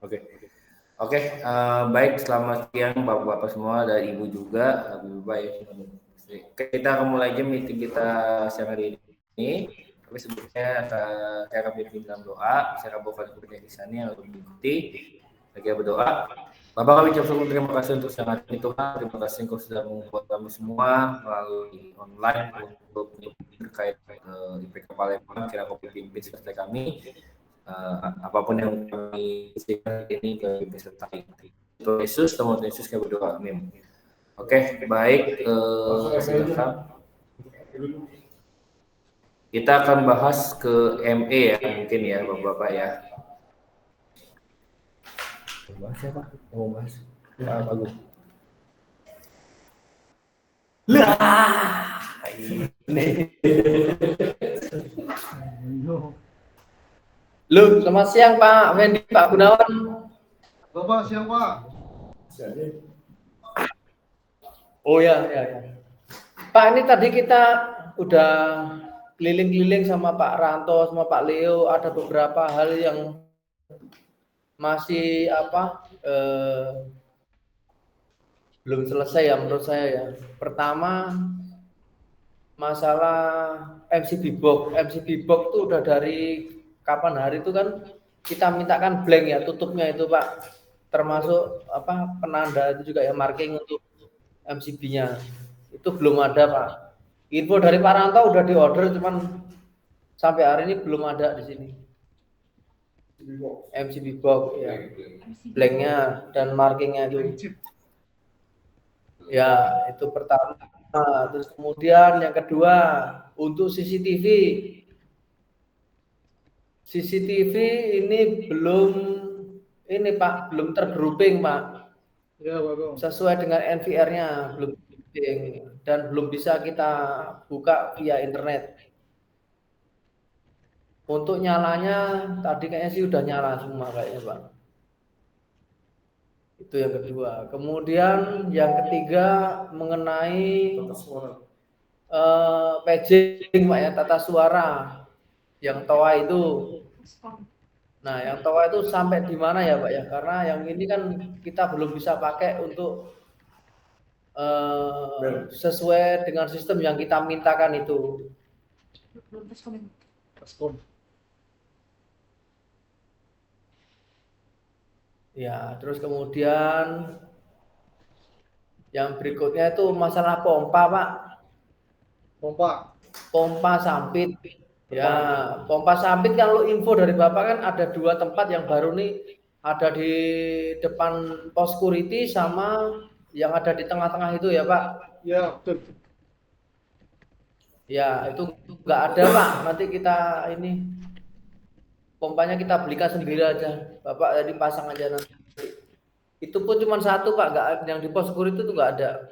Oke. Oke, baik, selamat siang Bapak-Bapak semua dan Ibu juga. Baik. Kita akan mulai aja meeting kita siang hari ini. Tapi sebelumnya saya akan pimpin dalam doa. Saya akan bawa kepada kisahnya yang untuk mengikuti. Lagi berdoa. Bapak, kami ucapkan terima kasih untuk siang hari ini Tuhan. Terima kasih Engkau sudah membuat kami semua melalui online untuk terkait IPK Palembang. Kira Kau pimpin serta kami. Apapun yang kami isikan ini ke peserta ini. Untuk Yesus, Tuhan Yesus kami berdoa, amin. Oke, baik. Silakan. Kita akan bahas ke ME ya, mungkin ya, Bapak-Bapak ya. Bahas ya, Pak? Mau bahas? Pak Agung. Lah, ini. Lu, selamat siang Pak Wendy, Pak Gunawan. Bapak, siang Pak. Oh ya. Pak, ini tadi kita udah keliling-keliling sama Pak Ranto, sama Pak Leo. Ada beberapa hal yang masih belum selesai ya menurut saya ya. Pertama, masalah MCB box. MCB box itu udah dari kapan hari itu kan kita mintakan blank ya, tutupnya itu Pak, termasuk penanda itu juga ya, marking untuk MCB-nya itu belum ada Pak. Info dari Pak Ranto udah diorder, cuman sampai hari ini belum ada di sini MCB box ya, blanknya dan markingnya itu ya. Itu pertama. Terus kemudian yang kedua, untuk CCTV ini belum tergrouping Pak. Ya, Bapak. Sesuai dengan NVR-nya belum tergrouping dan belum bisa kita buka via internet. Untuk nyalanya tadi kayaknya sih udah nyala semua kayaknya Pak. Itu yang kedua. Kemudian yang ketiga mengenai paging Pak ya, tata suara yang TOA itu. Nah, yang TOA itu sampai di mana ya Pak ya? Karena yang ini kan kita belum bisa pakai untuk sesuai dengan sistem yang kita mintakan itu. Ya, terus kemudian yang berikutnya itu masalah pompa Pak. Pompa sampit. Ya, pompa sampit kalau info dari Bapak kan ada 2 tempat yang baru nih, ada di depan pos security sama yang ada di tengah-tengah itu ya Pak. Ya, betul. Ya, itu nggak ada Pak. Nanti kita ini pompanya kita belikan sendiri aja. Bapak jadi pasang aja nanti. Itu pun cuma 1 Pak, nggak, yang di pos security itu nggak ada.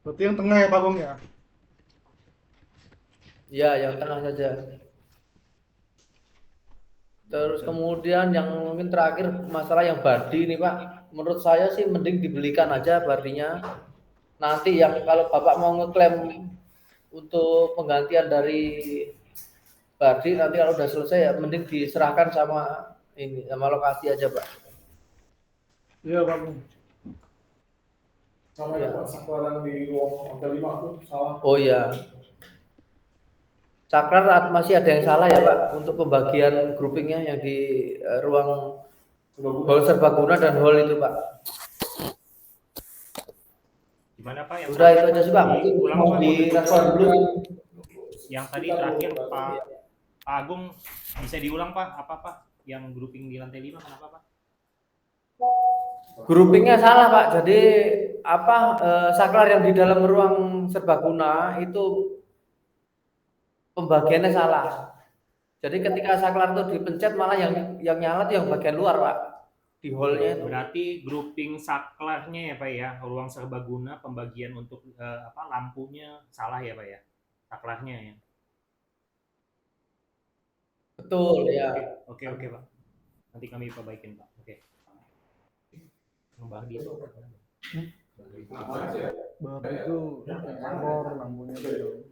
Berarti yang tengah ya Pak Bung ya? Ya, yang tengah saja. Terus kemudian yang mungkin terakhir masalah yang body nih Pak. Menurut saya sih mending dibelikan aja badinya. Nanti yang kalau Bapak mau ngeklaim untuk penggantian dari body, nanti kalau udah selesai ya mending diserahkan sama lokasi aja Pak. Iya Pak Bung. Sama ya Pak, saklaran di ruang hotel 5 tuh salah. Oh iya. Saklar masih ada yang salah ya Pak untuk pembagian groupingnya yang di ruang hall serbaguna dan hall itu Pak. Gimana Pak? Yang udah itu aja sih Pak. Mau direspon dulu. Yang tadi terakhir Pak Agung, bisa diulang Pak? Apa Pak? Yang grouping di lantai 5 kenapa Pak? Groupingnya salah Pak. Jadi saklar yang di dalam ruang serbaguna itu pembagiannya salah. Jadi ketika saklar itu dipencet malah yang nyala itu yang bagian luar Pak, di hallnya itu. Berarti grouping saklarnya ya Pak ya, ruang serbaguna pembagian untuk lampunya salah ya Pak ya, saklarnya ya. Betul ya. Oke Pak. Nanti kami perbaikin Pak. Oke. Membagi itu. Bapak itu error lampunya itu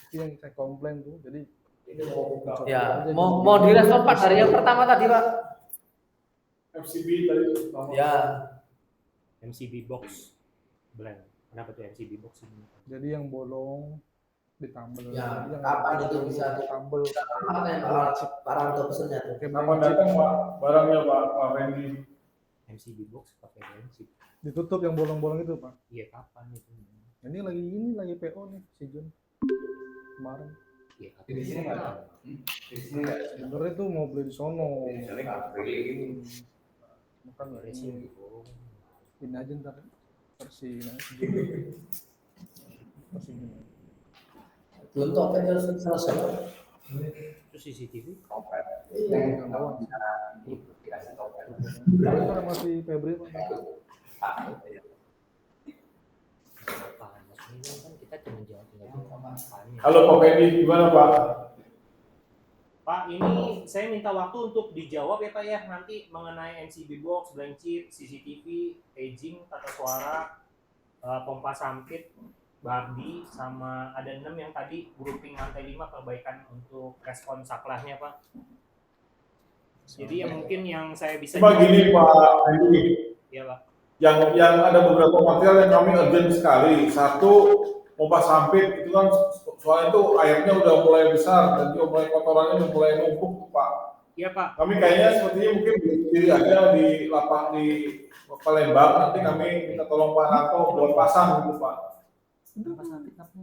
yang saya komplain tuh. Jadi Ya, mau direspon Pak dari yang pertama tadi Pak. FCB tadi sama. Ya, MCB box blend. Kenapa tuh MCB box ini? Jadi yang bolong ditambel. ya. Jadi yang Kapan itu bisa ditambel apa yang Pak Ranto pesennya tuh? pakai Kapan chip. datang Pak barangnya Pak Randy? MCB box pakai prinsip. Ditutup yang bolong-bolong itu, Pak. Iya kapan itu? Ini lagi PO nih si Jun. Kemarin. Iya kapan? Di sini nggak ada. Di sini nggak ada. Sebenarnya tuh mau beli di sono. Di sini nggak beli. Bukan nggak Dari ini. sini. Ini aja ntar versi versi gini. Belum topet harus selesai. Itu CCTV. Iya. Yang bawah. Dikasih topet. Itu kan masih Febri, Pak. Apa? Maksudnya kan kita cuma jawab apanya. Halo Pak Randy, gimana Pak? Pak, ini saya minta waktu untuk dijawab ya Pak ya, nanti mengenai MCB box, blank chip, CCTV, paging, tata suara, pompa sampit, bardi, sama ada 6 yang tadi grouping lantai 5 perbaikan untuk respon saklahnya Pak. Jadi yang mungkin yang saya bisa Cuma gini Pak Randy, ya Pak. yang ada beberapa material yang kami urgent sekali. Satu, pompa sampit itu kan soalnya itu airnya udah mulai besar dan juga mulai kotorannya udah mulai numpuk Pak. Iya Pak. Kami kayaknya sepertinya mungkin berdiri aja di lapak di Palembang, nanti kami minta tolong Pak Ranto buat pasang gitu Pak. Pompa sampit apa?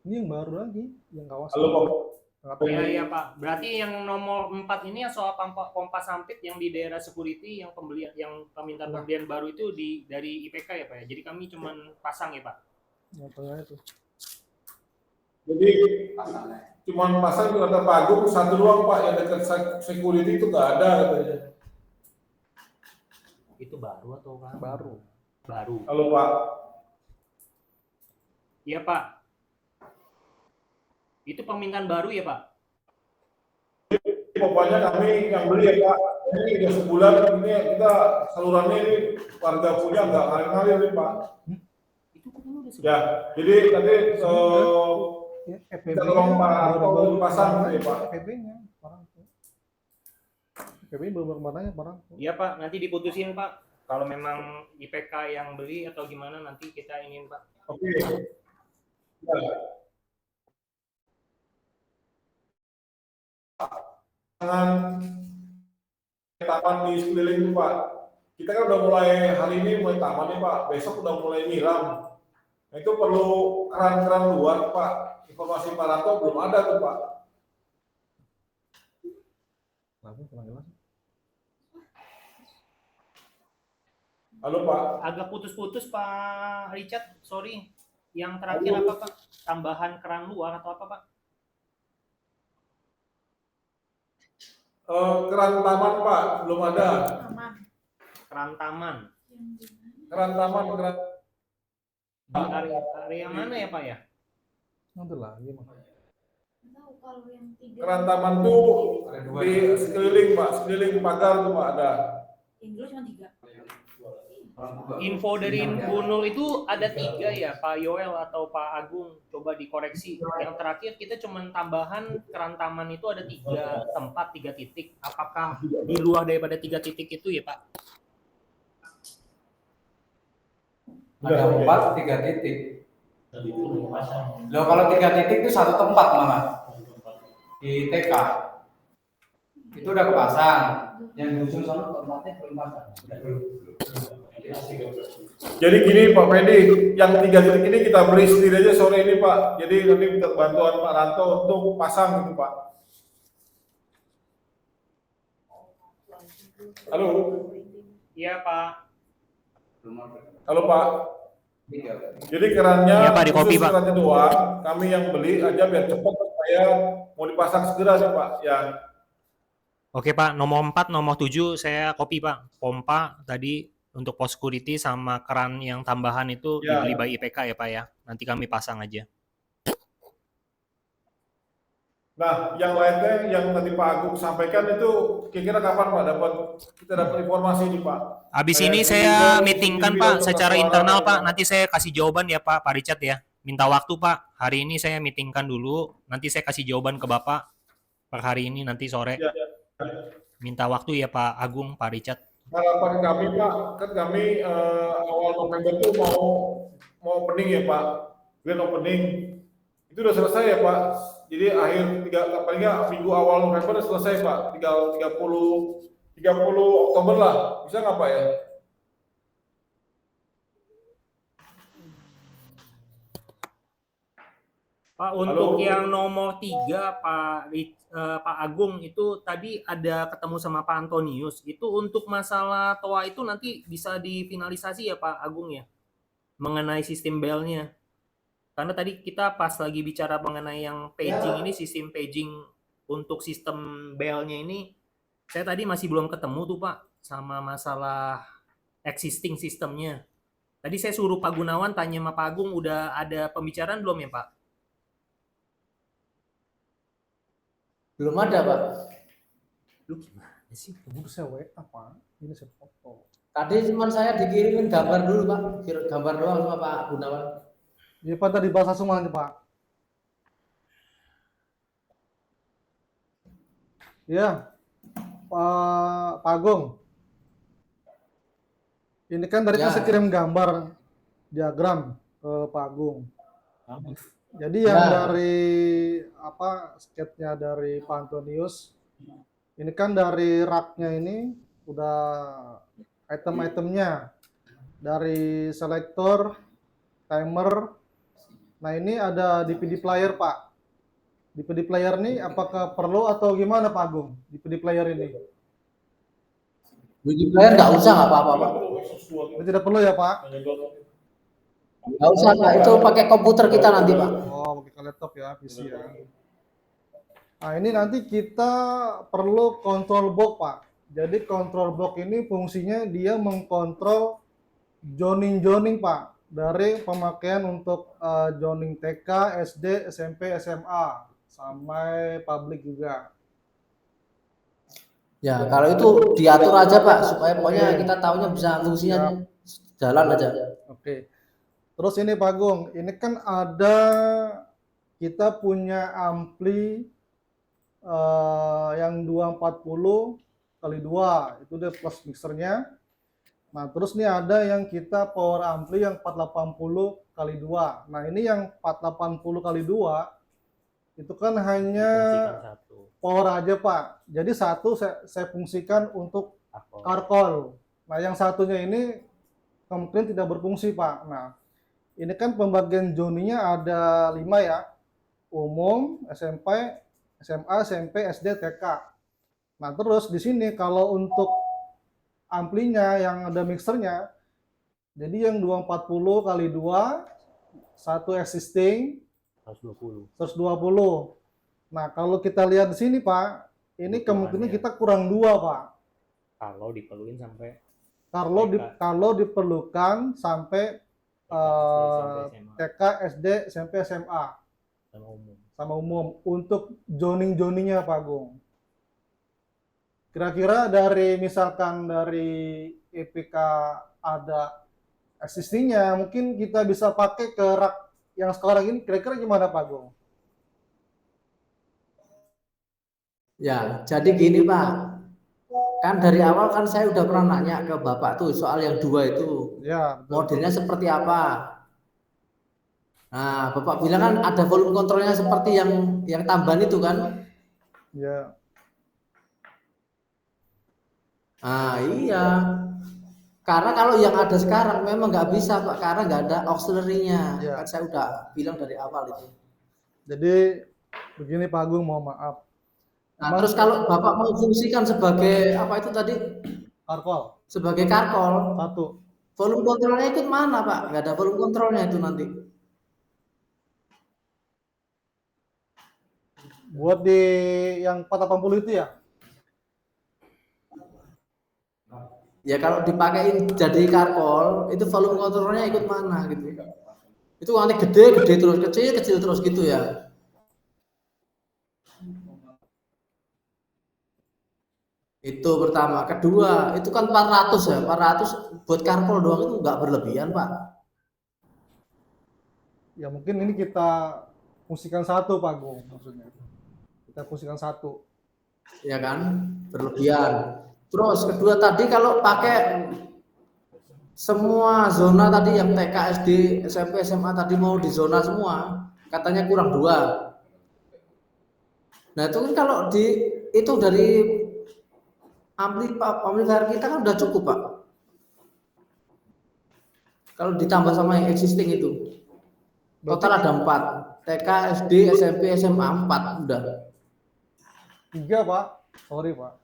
Ini yang baru lagi, yang kawasan. Halo Pak. Iya iya Pak. Berarti yang nomor 4 ini yang soal pompa sampit yang di daerah security yang pembelian yang permintaan pembelian baru itu dari IPK ya Pak ya. Jadi kami cuman pasang ya Pak. Yang tengah itu. Jadi cuman pasang di kata Pak Agung satu doang Pak, yang dekat security itu nggak ada katanya. Itu baru atau kan? Baru. Baru. Halo Pak. Iya Pak. Itu permintaan baru ya Pak? Pokoknya kami yang beli ya Pak. Ini udah sebulan ini kita salurannya ini warga punya nggak ngalir nih Pak. Itu kan udah Ya, jadi nanti Ya, kita tolong Pak Ranto dipasang ya Pak. FPB-nya orang. FPB baru kemana orang. Iya Pak, nanti diputusin Pak. Kalau memang IPK yang beli atau gimana nanti kita ingin Pak. Oke. Ya. Jangan taman di sekeliling itu Pak. Kita kan udah mulai hari ini mulai taman nih Pak. Besok udah mulai nyiram. Nah, itu perlu keran-keran luar Pak. Informasi Pak Ranto belum ada tuh Pak. Kenapa kurang jelas? Halo Pak. Agak putus-putus Pak Richard, sorry. Yang terakhir apa Pak? Tambahan keran luar atau apa Pak? Keran taman Pak belum ada. Keran taman. Keran taman, keran. Di area mana ya Pak ya? Nanti lagi mah. Keran taman tuh di sekeliling Pak, sekeliling pagar tuh Pak ada. Yang dulu cuma 3. Info dari Bu Nur itu ada 3 ya Pak Yoel atau Pak Agung, coba dikoreksi. Yang terakhir kita cuma tambahan keran taman itu ada 3 tempat, 3 titik. Apakah di luar daripada 3 titik itu ya Pak? Ada 4, 3 titik. Loh kalau 3 titik itu satu tempat malah di TK itu udah kepasang. Yang di ujung sana tempatnya belum pasang. Jadi gini Pak Fendi, yang 3 titik ini kita beli sendiri aja sore ini Pak. Jadi nanti minta bantuan Pak Ranto untuk pasang gitu Pak. Halo. Iya Pak. Halo Pak. Jadi kerannya, Iya, Pak, di kopi, khusus Pak. kerannya doang, kami yang beli aja biar cepat supaya mau dipasang segera sih Pak. Ya. Oke Pak, nomor 4, nomor 7 saya copy Pak. Pompa tadi untuk post security sama keran yang tambahan itu Ya. dibeli by IPK ya Pak ya. Nanti kami pasang aja. Nah, yang lainnya yang tadi Pak Agung sampaikan itu kira-kira kapan Pak kita dapat informasi nih Pak? Habis Kayak ini di saya video, meetingkan di Pak video secara tentang internal suara. Pak. Nanti saya kasih jawaban ya Pak Richard ya. Minta waktu Pak. Hari ini saya meetingkan dulu. Nanti saya kasih jawaban ke Bapak per hari ini nanti sore. Ya. minta waktu ya Pak Agung, Pak Richard. Harapan kami Pak, kan kami awal November tuh mau opening ya Pak, grand opening. Itu udah selesai ya Pak. Jadi akhir paling nggak minggu awal November udah selesai Pak. Tinggal 30 Oktober lah. Bisa nggak Pak ya? Pak, untuk yang nomor 3 Pak Agung itu tadi ada ketemu sama Pak Antonius. Itu untuk masalah toa itu nanti bisa difinalisasi ya Pak Agung ya, mengenai sistem belnya. Karena tadi kita pas lagi bicara mengenai yang paging ini, sistem paging untuk sistem belnya ini, saya tadi masih belum ketemu tuh Pak sama masalah existing sistemnya. Tadi saya suruh Pak Gunawan tanya sama Pak Agung, udah ada pembicaraan belum ya Pak? Belum ada, Pak. Lu gimana sih? Udah saya WA Pak, ini saya foto. Tadi cuma saya dikirimin gambar dulu, Pak. Gambar doang sama Pak Gunawan. Iya Pak, tadi bahasa semua nanti Pak. Iya, Pak Agung. Ini kan tadi Ya. saya kirim gambar diagram ke Pak Agung. Jadi yang dari sketnya dari Pak Antonius, ini kan dari raknya ini udah item-itemnya dari selektor, timer. Nah ini ada DVD player Pak. DVD player ini apakah perlu atau gimana Pak Agung? DVD player ini? DVD player nggak usah, nggak apa-apa, Pak. Ini tidak perlu ya Pak? Nggak usah, Pak. Itu pakai komputer kita nanti, Pak. Oh, pakai laptop ya, PC ya. Nah, ini nanti kita perlu control box, Pak. Jadi control box ini fungsinya dia mengkontrol zoning, Pak. Dari pemakaian untuk zoning TK, SD, SMP, SMA, sampai publik juga. Ya, kalau itu diatur aja, Pak, supaya pokoknya kita tahunya bisa fungsinya jalan aja. Oke. Terus ini Pak Agung, ini kan ada kita punya ampli yang 240 kali 2, itu dia plus mixernya. Nah, terus nih ada yang kita power ampli yang 480 kali 2. Nah, ini yang 480 kali 2 itu kan hanya power aja, Pak. Jadi satu saya fungsikan untuk karkol. Nah, yang satunya ini kemungkinan tidak berfungsi, Pak. Nah, ini kan pembagian zoninya ada 5 ya. Umum, SMP, SMA, SMP, SD, TK. Nah, terus di sini kalau untuk amplinya yang ada mixernya, jadi yang 240 kali 2, satu existing, 120. Nah, kalau kita lihat di sini, Pak, ini kemungkinan kita kurang 2, Pak. Kalau diperluin sampai Kalau diperlukan sampai TK, SD, SMP, SMA sama umum untuk zoning-zoningnya Pak Agung. Kira-kira dari misalkan dari EPK ada existingnya, mungkin kita bisa pakai ke rak yang sekarang ini. Kira-kira gimana Pak Agung? Ya, jadi gini Pak. Kan dari awal kan saya udah pernah nanya ke Bapak tuh soal yang 2 itu. Ya, betul. Modelnya seperti apa? Nah, Bapak bilang kan ada volume kontrolnya seperti yang tambahan itu kan? Ya. Ah iya. Karena kalau yang ada sekarang memang nggak bisa Pak, karena nggak ada auxiliary-nya. Ya. Kan saya udah bilang dari awal itu. Jadi begini Pak Agung, mohon maaf. Nah, terus kalau Bapak mau fungsikan sebagai apa itu tadi? Karkol. Sebagai karkol. Satu. Volume kontrolnya ikut mana Pak? Nggak ada volume kontrolnya itu nanti. Buat di yang 480 itu ya? Ya kalau dipakein jadi karkol, itu volume kontrolnya ikut mana gitu. Itu nanti gede terus, kecil terus gitu ya. Itu pertama. Kedua, itu kan 400 ya. 400 buat karkol doang itu nggak berlebihan, Pak. Ya mungkin ini kita fungsikan satu Pak Agung maksudnya. Kita fungsikan satu. ya kan, berlebihan. Terus kedua tadi kalau pakai semua zona tadi yang TK, SD, SMP, SMA tadi mau di zona semua, katanya kurang 2. Nah itu kan kalau itu dari amplifier kita kan udah cukup Pak. Kalau ditambah sama yang existing itu, total ada 4. TK, SD, SMP, SMA 4 udah. 3 Pak, sorry Pak.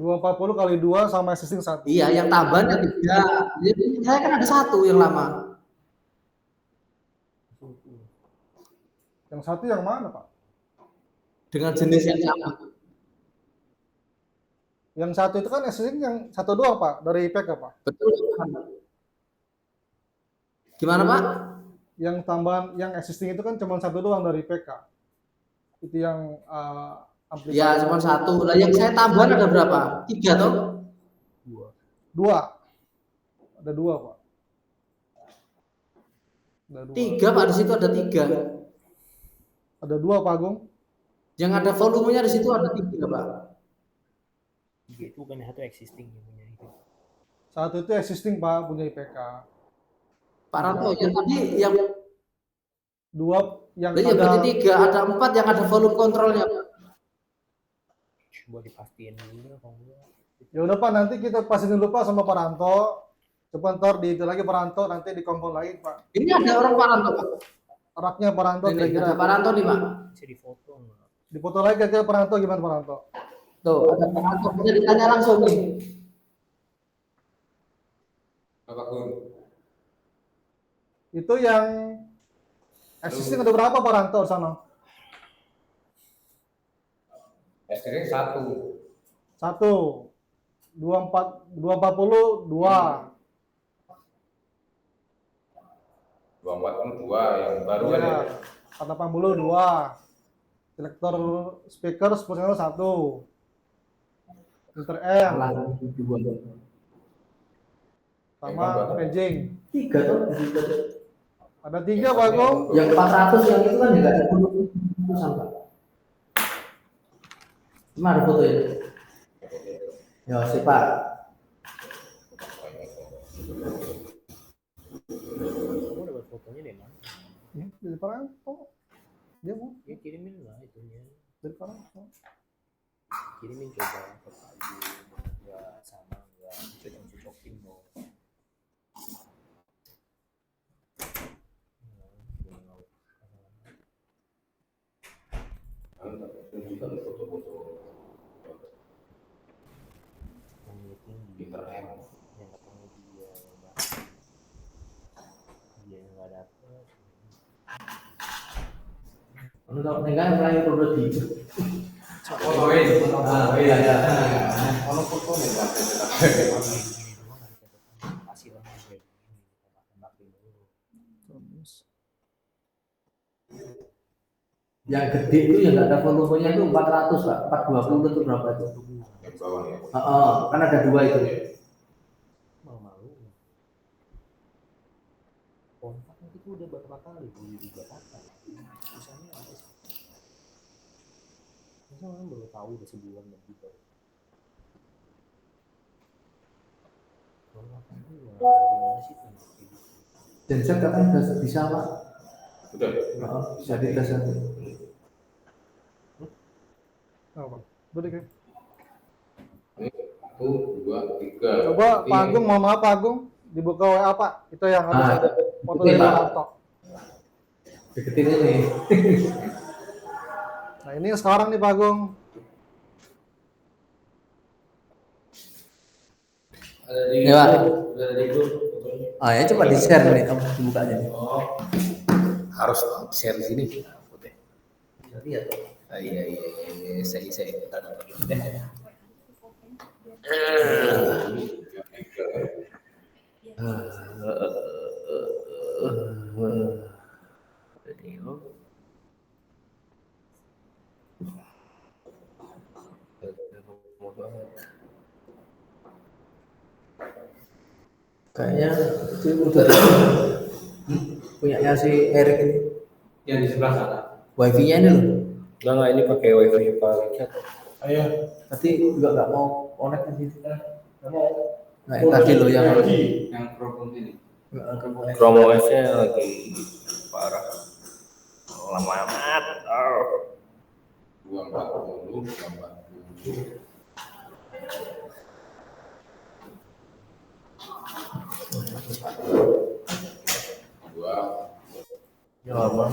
240 kali 2 sama existing 1. Iya, yang tambahannya 3. Jadi saya kan ada 1 yang lama. Yang 1 yang mana Pak? Dengan jenis yang sama. Yang 1 itu kan existing yang 1 doang Pak, dari IPK Pak. Betul. Gimana Pak? Yang tambahan, yang existing itu kan cuma 1 doang dari IPK. Itu yang amplifier. Ya cuma 1. Lah yang saya tambahan ada berapa? 3 toh? 2. Ada 2 Pak. Ada 2. 3 Pak, di situ ada 3. Ada 2 Pak Agung. Yang ada volumenya di situ ada 3 Pak. Itu bukan satu existing yang punya itu. 1 itu existing Pak, punya IPK. Pak Ranto, yang tadi yang 2 yang ya berarti 3, ada 4 yang ada volume kontrolnya Pak. Coba dipastiin dulu ya, kalau enggak. Ya udah Pak, nanti kita pastiin dulu Pak sama Pak Ranto. Coba ntar di itu lagi Pak Ranto, nanti dikompon lagi Pak. Ini ada orang Pak Ranto Pak. Raknya Pak Ranto Ini kira-kira. ada Pak Ranto nih Pak. Bisa difoto enggak? Dipoto lagi kira-kira Pak Ranto gimana Pak Ranto? Tuh, ada Pak Ranto, bisa ditanya langsung nih. Bapak Gun. Itu yang existing ada berapa Pak Ranto di sana? SD 1. 1. 240 2. 242 yang baru Iya. ada. 480 2. Selektor speaker 10 1. Filter M sama paging. 3 toh di situ. Ada 3 Pak Agung. Yang 400 yang itu kan juga ada volume Pak. Cuma ada foto ya. Ya sih Pak. Kamu dapat fotonya dari mana? Ya, dari Pak Ranto. Dia mau Ya kirimin lah itunya. dari Pak Ranto. Kirimin coba ke pagi. Enggak sama enggak cocok-cocokin dong. Yang ketemu dia yang nggak dapet. Untuk tinggal mulai produk itu. Fotoin. Ah iya ya. Kalau foto nih Pak. Kasih lah gue tembakin dulu. Yang gede itu yang nggak ada volumenya itu 400 Pak. 420 itu berapa itu? Yang bawah ya. Kan ada 2 itu. Malu. Kontak itu udah berapa kali beli di Jakarta. Susahnya apa sih? Masa orang baru tahu udah sebulan lebih baru. Kontak itu ya gimana sih tuh? Genset katanya udah bisa Pak. Udah. Bisa dites nanti. Apa? Boleh kan? 1, 2, 3. Coba Pak Agung, mau maaf Pak Agung, dibuka WA Pak. Itu yang harus ada foto dari Pak Ranto. Deketin ini. Nah ini sekarang nih Pak Agung. Ada di Ya, Pak. ada di grup. Ya coba di share nih, dibukanya nih. Oh, harus share di sini. Lihat. Iya, saya. Kayaknya itu udah punyanya si Erik ini. Yang di sebelah sana. Wifi-nya ini loh. Enggak, ini pakai wifi Pak Richard. Ayo. Tadi juga nggak mau connect ke situ. Nggak mau. Nah, yang tadi loh yang problem ini. nggak ke connect. Chrome OS-nya lagi parah. Lama amat. 240 tambah 7. Dua. Ya lama.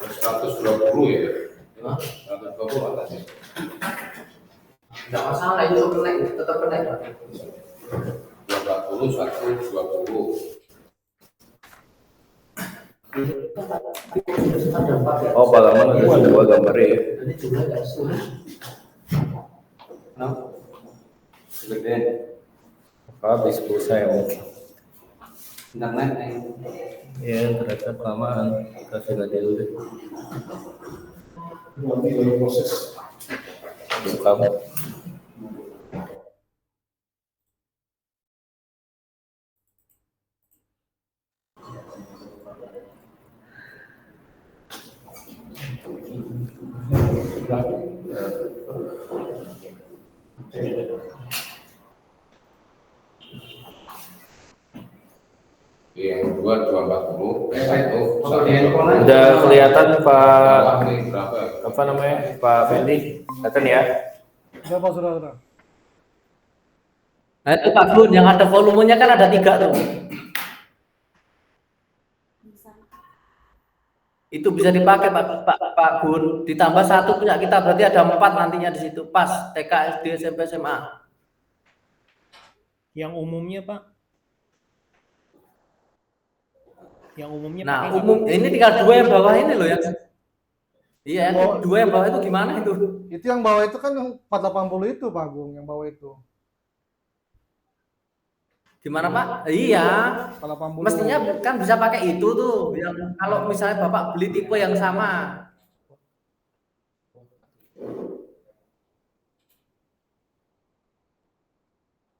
120 ya. 120 atasnya. Nggak masalah itu connect, tetap connect. 240 120. Oh, halaman ada dua gambarnya ya. Ini juga nggak sulit. Gede. Habis pulsa ya mungkin. Internet yang Ya, ternyata kelamaan. Kasih ganti dulu deh. Nanti dari proses. Kamu. Yang 240, yang 1 Udah kelihatan Pak berapa? apa namanya? Pak Fendi. Kelihatan ya? Sudah Pak, sudah. Nah itu Pak Gun, yang ada volumenya kan ada 3 tuh. Itu bisa dipakai Pak Gun. Ditambah 1 punya kita berarti ada 4 nantinya di situ. Pas TK, SD, SMP, SMA. Yang umumnya Pak? Yang umumnya Nah pakai umum ini tinggal 2 yang bawah ini loh yang. Iya, yang 2 yang bawah itu gimana itu? Itu yang bawah itu kan yang 480 itu Pak Agung, yang bawah itu. Gimana Pak? Iya. 480. Mestinya kan bisa pakai itu tuh. Yang kalau misalnya Bapak beli tipe yang sama.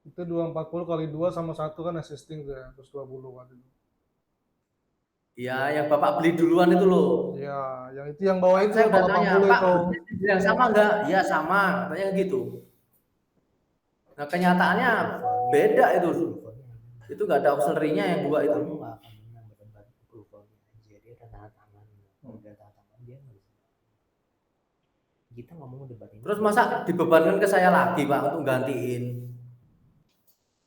Itu 240 kali 2 sama 1 kan existing tuh ya, 120 kan itu. Iya, yang Bapak beli duluan itu loh. Ya, yang itu yang bawah itu Saya udah tanya, 480 Pak, itu. yang sama enggak? Iya sama, katanya gitu. Nah kenyataannya beda itu. Itu nggak ada auxiliary-nya yang 2 itu. kita ngomong debat ini. Terus masa dibebankan ke saya lagi Pak untuk gantiin?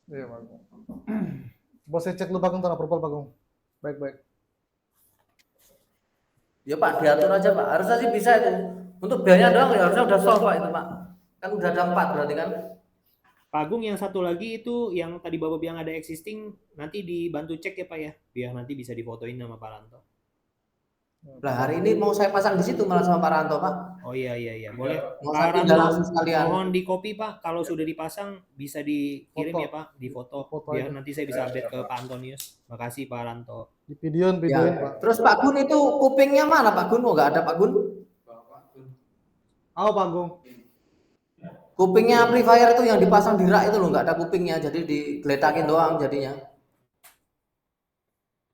Iya Pak Agung. Coba saya cek dulu Pak Agung, tanah approval Pak Agung. Baik. Ya Pak diatur aja Pak, harusnya sih bisa itu. Untuk biayanya doang ya harusnya udah solve Pak itu Pak. Kan udah ada 4 berarti kan. Pak Agung, yang satu lagi itu yang tadi Bapak bilang ada existing, nanti dibantu cek ya Pak ya, biar nanti bisa difotoin sama Pak Ranto. Lah hari ini mau saya pasang di situ malah sama Pak Ranto Pak. Oh iya, boleh. Mau Pak saya Ranto, tinggal langsung sekalian. mohon di copy Pak, kalau sudah dipasang bisa dikirim Foto. ya Pak, di foto, Foto biar aja. nanti saya bisa update ke Pak Antonius. Makasih Pak Ranto. Di videoin Ya. Pak. Terus Pak Gun itu kupingnya mana Pak Gun? Oh nggak ada Pak Gun? Ayo Pak Agung. Kupingnya amplifier itu yang dipasang di rak itu loh, nggak ada kupingnya, jadi digeletakin doang jadinya.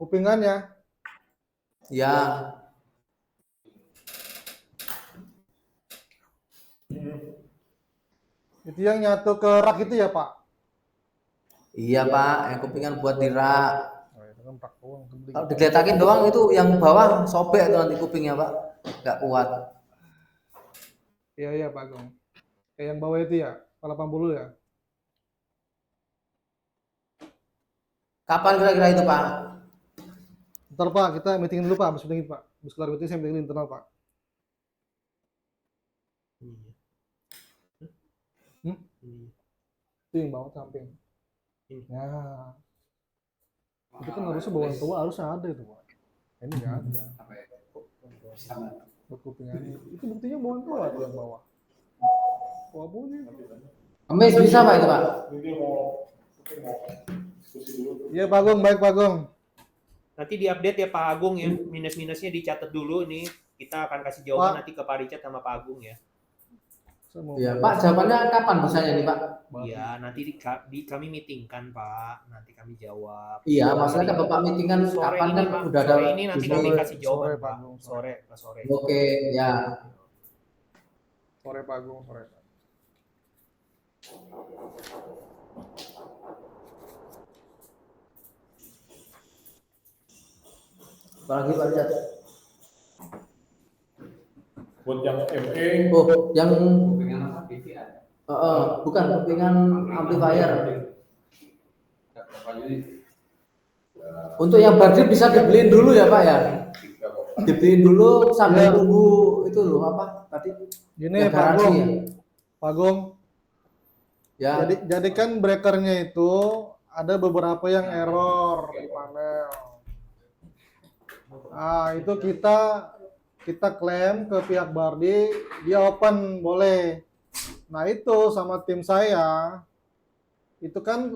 Kupingannya. Ya. Itu yang nyatu ke rak itu ya Pak? Iya Pak, yang kupingan buat di rak. Oh, itu kan rak doang. Kalau digeletakin doang itu yang bawah sobek itu nanti kupingnya Pak, nggak kuat. Iya Pak Agung. Kayak yang bawah itu ya, 80 ya. Kapan kira-kira itu Pak? Ntar Pak, kita meeting dulu Pak, habis meeting Pak. Habis kelar meeting saya meeting internal Pak. Itu yang bawah samping. Nah, itu kan harusnya bawaan tua harusnya ada itu Pak. Ini nggak ada. Buat kupingannya. Itu buktinya bawaan tua tuh yang bawah. Wah bunyi. Emis bisa Pak itu Pak? Ini mau diskusi dulu. Iya Pak Agung, baik Pak Agung. Nanti diupdate ya Pak Agung ya, minus-minusnya dicatat dulu nih. Kita akan kasih jawaban Pak. nanti ke Pak Richard sama Pak Agung ya. Saya mau Ya Pak, jawabannya kapan bisanya nih Pak? Iya, nanti kami meetingkan Pak, nanti kami jawab. Iya, maksudnya kan Bapak meeting kan Sore kapan ini kan Pak, udah ada sore ini nanti kami bisnis. kasih jawaban Sore, Pak. Pak. Sore. Oke, ya. sore Pak Agung, sore. Apalagi Pak Rizal? Buat yang ME, Oh, yang Dengan apa? PVR. bukan kepingan amplifier. Berapa unit? Untuk yang Bardi bisa dibeliin dulu ya Pak ya? 3,4. Dibeliin dulu sambil Iya. tunggu itu loh apa tadi? Gini Yang Pak garansi Agung, ya? Pak Agung. Ya. Jadi kan breakernya itu ada beberapa yang error di panel. Nah, itu kita klaim ke pihak Bardi, dia open boleh. Nah, itu sama tim saya itu kan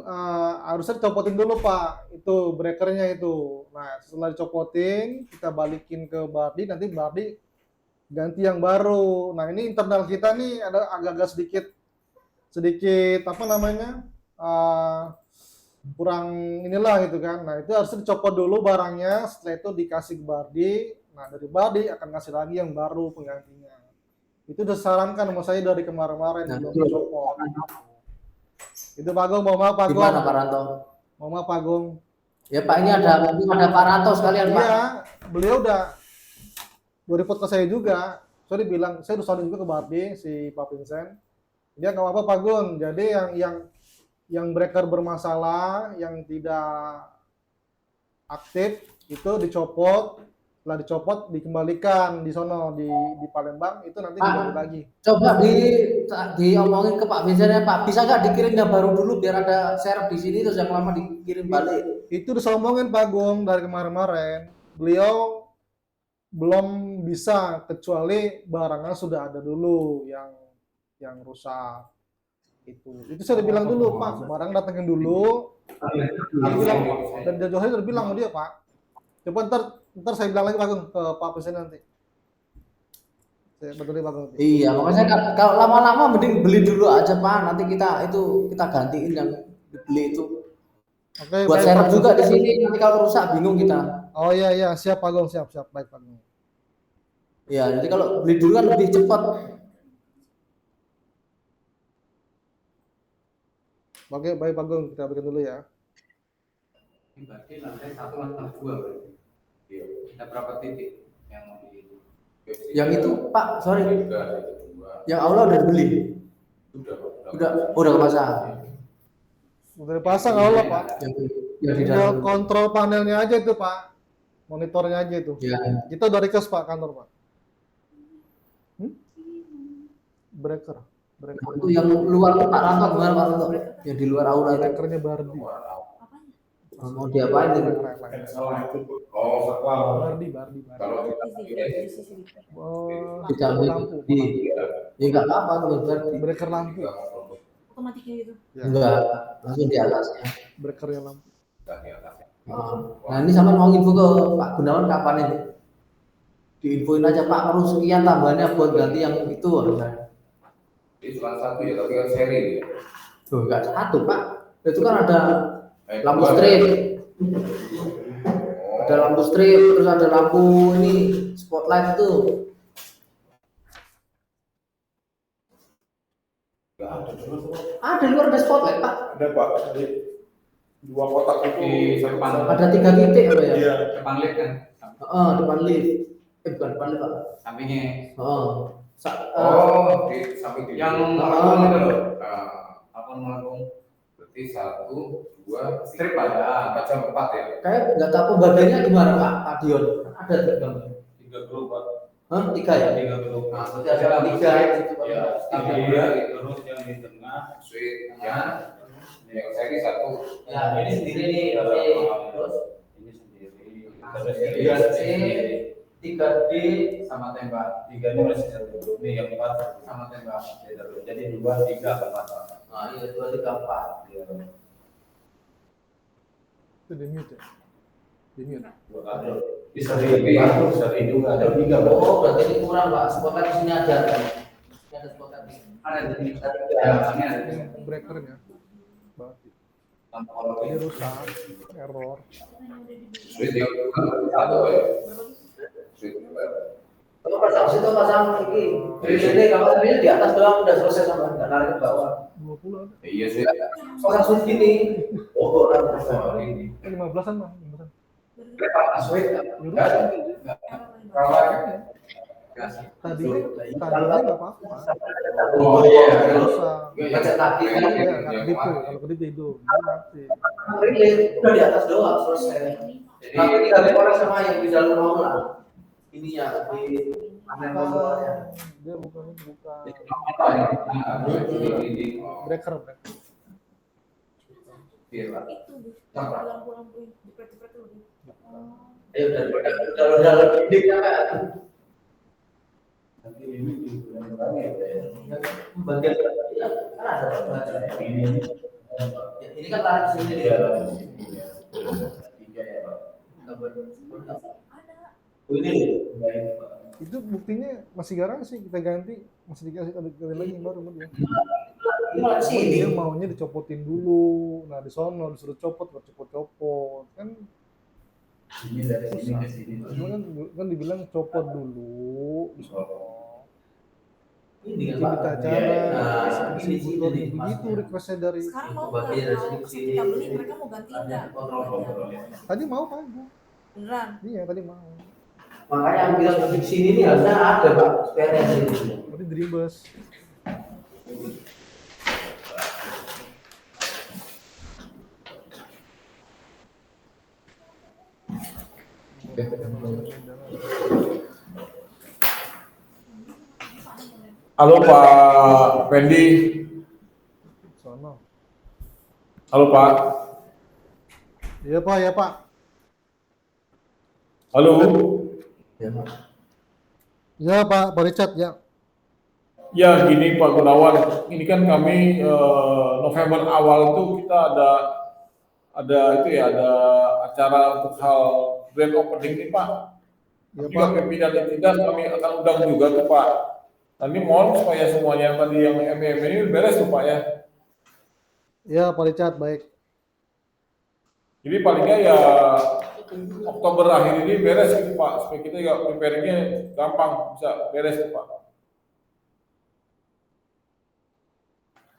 harusnya dicopotin dulu Pak, itu breakernya itu. Nah, setelah dicopotin, kita balikin ke Bardi, nanti Bardi ganti yang baru. Nah, ini internal kita nih ada agak-agak sedikit apa namanya kurang inilah gitu kan. Nah, itu harus dicopot dulu barangnya, setelah itu dikasih ke Bardi. Nah, dari Bardi akan ngasih lagi yang baru penggantinya. Itu udah sarankan sama saya dari kemarin-kemarin Nah, belum betul. dicopot. Itu Pak Agung, mohon maaf Pak Agung. Gimana Pak Ranto? Mohon maaf Pak Agung. Ya Pak, ini ada Pak Ranto sekalian Pak. Iya, beliau udah report ke saya juga. Saya bilang, saya udah sounding juga ke Bardi si Pak Vincent. Dia nggak apa-apa Pak Gun. Jadi yang breaker bermasalah, yang tidak aktif itu dicopot. Setelah dicopot dikembalikan di sono di Palembang itu nanti diganti lagi. Coba diomongin ke Pak Vincent ya Pak. Bisa nggak dikirim yang baru dulu biar ada serep di sini terus yang lama dikirim balik. Itu disomongin Pak Gung dari kemarin-kemarin. Beliau belum bisa kecuali barangnya sudah ada dulu yang rusak. Itu saya udah bilang dulu Pak, barang datangin dulu. Dia bilang, dan Johan udah bilang sama dia Pak. Coba ntar saya bilang lagi Pak Gung ke Pak Presiden nanti. Saya betulin Pak Gung. Iya, makanya kalau lama-lama mending beli dulu aja Pak. Nanti kita gantiin yang dibeli itu. Oke, Buat baik, serep Pak. juga di sini. Nanti kalau rusak bingung kita. Oh iya siap Pak Gung, siap baik Pak Gung. Ya, jadi kalau beli dulu kan lebih cepat. Oke, baik Pak Gung, kita bikin dulu ya. Ini berarti lantai 1 lantai 2 berarti. Iya. Ada berapa titik yang mau di Yang itu Pak, sorry. 3, Yang aula udah dibeli. Udah kepasang. Udah dipasang Allah Pak. Yang di Tinggal dalam. kontrol panelnya aja itu Pak. Monitornya aja itu. Ya. Kita udah request Pak kantor Pak. Breaker. Itu yang luar Pak Ranto gimana Pak Ranto? Yang di luar aula itu. Breakernya Bardi. Mau diapain itu? Oh, saklar. Bardi. Kalau kita Oh, Ditambah lampu. di. Ya enggak apa kalau berarti. Breaker lampu. Otomatiknya itu. Ya, Enggak, langsung di atasnya. breakernya lampu. Nah ini sama mau info ke Pak Gunawan kapan ini? Diinfoin aja Pak, harus sekian tambahannya buat ganti yang itu harusnya. Itu cuma satu ya, tapi kan seri ya. Tuh enggak satu Pak, itu kan ada lampu Dua. strip, Oh, ada lampu strip, terus ada lampu ini spotlight itu. nggak ada terus Pak. Ada di luar ada spotlight Pak. Ada Pak, jadi 2 kotak itu Di depan. Ada 3 titik apa ya? Iya. depan lift kan? Depan lift. Bukan depan lift Pak. Sampingnya. Oh, di samping di yang melengkung itu loh. apa melengkung? Berarti 1, 2, strip ada. Macam 4 ya. Kayak nggak tahu pembagiannya gimana Pak Dion? Ada tiga. 3 grup Pak. Hah? 3 ya? 3 grup. Nah, berarti ada 3 gitu Pak. Ya, Tiga. terus yang di tengah Suite ya. Yang seri 1. Ya, ini sendiri nih, oke. Terus ini sendiri. terus Terus 3C, 3D sama tembak. 3 ini masih 1 grup nih, yang 4 sama tembak. jadi 2, 3, 4. Nah, iya 2, 3, 4. Itu di mute ya? Di mute. Ada. Bisa di juga ada 3 Pak. Oh, berarti ini kurang Pak. Spotlight di sini ada. Yang Ada di dalamnya ada. breakernya. Berarti. Kalau Jadi rusak, error. Switch yang satu ya. Switch. Kalau pasang lagi. Jadi kalau tadi di atas doang udah selesai sama nggak narik ke bawah. 20 ada. Iya sih. Pasang switch gini. Oh, orang Ini. 15-an mah, 15-an. switch Ya udah. kalau Tadi nggak apa-apa. Oh iya. Rusak. Baca tadi Iya, nggak kedip tuh. Kalau kedip ya itu, dia mati. relate udah di atas doang selesai. Tapi tinggal orang sama yang di dalam mau lah. Ininya di mana nomornya. Dia bukan Apa ini? breaker. Iya, Pak. Itu lampu-lampu jepret-jepret tuh. Ayo udah lebih deep ya kan. Bagian kan ada ini kan tarik sini dia. Ini Itu buktinya masih garansi, kita ganti, masih dikasih ganti lagi baru dia. Dia maunya dicopotin dulu. Nah, di sono disuruh copot, nggak copot-copot. Kan Ini dari sini ke sini. kan dibilang copot dulu di sono. ini Minta cara, ini begitu requestnya dari Sekarang mau Bagian nggak dari kalau sini. kita beli mereka mau gantiin nggak? tadi mau kan? Beneran? Iya tadi mau. makanya yang bilang di sini ini harusnya ada Pak spare sini. Berarti dribbles. Halo Pak Fendi. Sono. Halo Pak. Iya Pak, ya Pak. Halo. Ya Pak Richard ya. Ya gini Pak Gunawan, ini kan kami November awal itu kita ada itu ya, ada acara untuk hal grand opening nih Pak. Ya Juga Pak. pimpinan dan tidak kami akan undang juga tuh Pak. Nanti mohon supaya semuanya yang tadi yang MM ini beres tuh Pak ya. Ya Pak Richard baik. Jadi palingnya ya Oktober akhir ini beres gitu Pak, supaya kita ya preparingnya gampang bisa beres tuh Pak.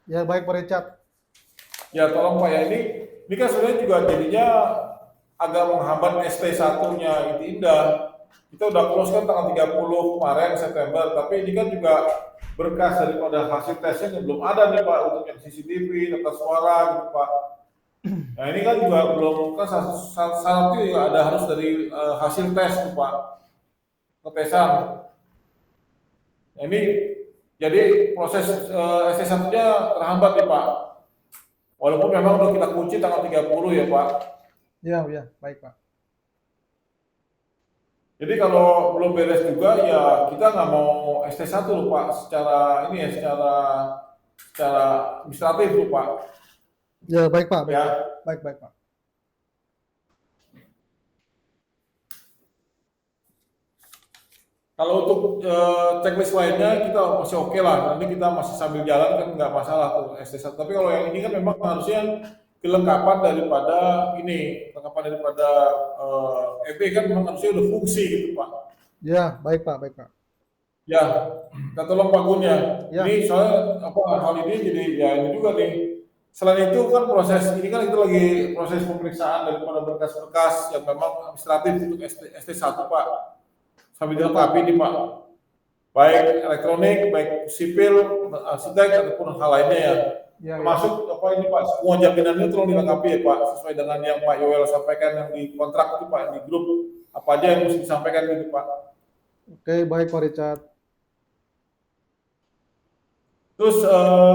Ya baik Pak Richard. Ya tolong Pak ya, ini kan sebenarnya juga jadinya agak menghambat ST1-nya itu Indah. Kita udah close kan tanggal 30 kemarin September, tapi ini kan juga berkas daripada hasil tesnya yang belum ada nih Pak untuk yang CCTV, tata suara gitu Pak. Nah ini kan juga belum, kan syarat itu ya ada harus dari hasil tes tuh Pak, ketesan. Nah ini jadi proses ST1-nya terhambat nih Pak. Walaupun memang udah kita kunci tanggal 30 ya Pak. Ya baik Pak. Jadi kalau belum beres juga ya kita nggak mau ST1 loh Pak, secara ini ya, secara administratif loh Pak. Ya baik Pak. Ya. Baik Pak. Kalau untuk checklist lainnya kita masih oke lah, nanti kita masih sambil jalan kan nggak masalah tuh ST1. Tapi kalau yang ini kan memang harusnya kelengkapan daripada EP kan memang harusnya udah fungsi gitu Pak. Ya baik Pak. Ya, kita tolong Pak Gun ya. Ya. Ini soalnya hal ini jadi ya ini juga nih. Selain itu kan proses ini kan itu lagi proses pemeriksaan daripada berkas-berkas yang memang administratif untuk ST1 Pak. Sambil dilengkapi nih Pak. Baik elektronik, baik sipil, arsitek ataupun hal lainnya ya. Ya. Termasuk apa ini Pak, semua jaminannya tolong dilengkapi ya Pak, sesuai dengan yang Pak Yoel sampaikan yang di kontrak itu Pak, di grup apa aja yang mesti disampaikan gitu Pak. Oke baik Pak Richard. Terus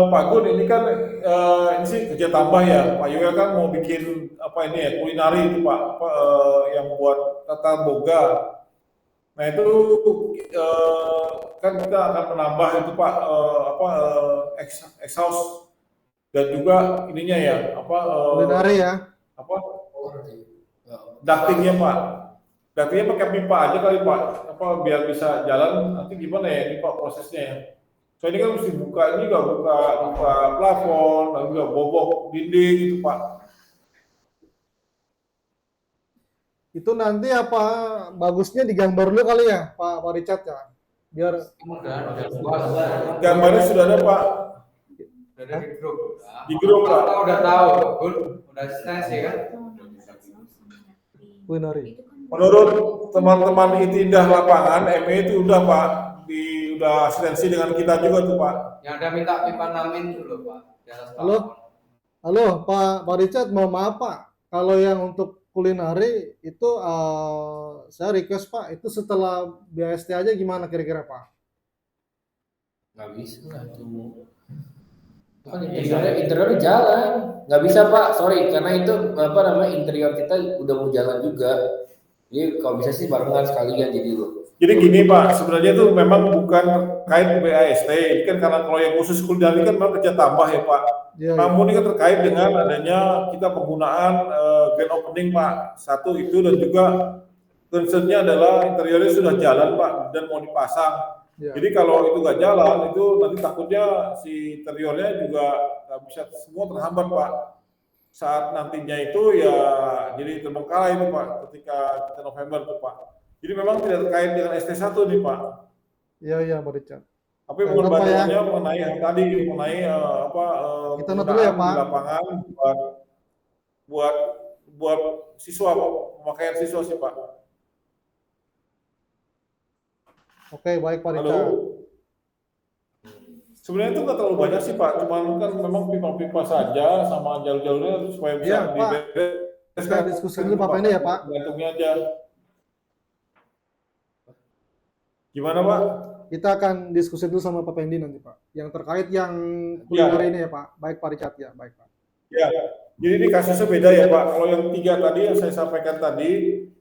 Pak Gun ini kan ini sih kerja tambah ya, Pak Yoel kan mau bikin apa ini ya, kulinari itu Pak, yang buat tata boga. Nah itu kan kita akan menambah itu Pak exhaust dan juga ininya ya Kulinari ya. ductingnya Pak. Ductingnya pakai pipa aja kali Pak, biar bisa jalan nanti gimana ya ini Pak prosesnya ya. So ini kan mesti buka ini juga buka plafon, dan juga bobok dinding gitu Pak. Itu nanti apa bagusnya digambar dulu kali ya Pak Richard ya, biar Gambarnya sudah ada Pak. Udah di grup. Di grup Pak. Kita udah tahu, udah asistensi kan? kulinari. Menurut teman-teman Indah Lapangan, ME itu udah Pak, udah asistensi dengan kita juga tuh Pak. Yang ada minta pipa namin dulu Pak. Di atas Halo? plafon. Halo Pak Richard, mau maaf Pak, kalau yang untuk kulinari itu saya request Pak, itu setelah BST aja gimana kira-kira Pak? Nggak bisa lah tuh. Kan interiornya jalan, nggak bisa Pak, sorry, karena itu apa namanya interior kita udah mau jalan juga. Jadi kalau bisa sih barengan sekalian jadi lo. Jadi gini Pak, sebenarnya itu memang bukan terkait BAST, ini kan karena kalau yang khusus kulinari kan memang kerja tambah ya Pak. Ya, Namun ini kan terkait dengan adanya kita penggunaan grand opening Pak, satu itu dan juga concernnya adalah interiornya sudah jalan Pak dan mau dipasang. ya. Jadi kalau itu nggak jalan, itu nanti takutnya si interiornya juga nggak bisa semua terhambat Pak. Saat nantinya itu ya jadi terbengkalai itu Pak, ketika kita November tuh Pak. Jadi memang tidak terkait dengan ST1 nih Pak. Iya Pak Richard. Tapi pembahasannya mengenai yang tadi, mengenai Kita note dulu ya, Pak. di lapangan buat siswa Pak, pemakaian siswa sih Pak. Oke, baik Pak Halo. Richard. Sebenarnya itu nggak terlalu banyak sih Pak, cuman kan memang pipa-pipa saja sama jalur-jalurnya supaya bisa Iya, Pak. dibereskan. Kita diskusi dulu Pak Pendi ya Pak. Gantungnya aja. Gimana Pak? Kita akan diskusi dulu sama Pak Pendi nanti Pak, yang terkait yang kulinari ini ya Pak. Baik Pak Richard ya, baik Pak. Ya, jadi ini kasusnya beda ya Pak. Kalau yang 3 tadi yang saya sampaikan tadi,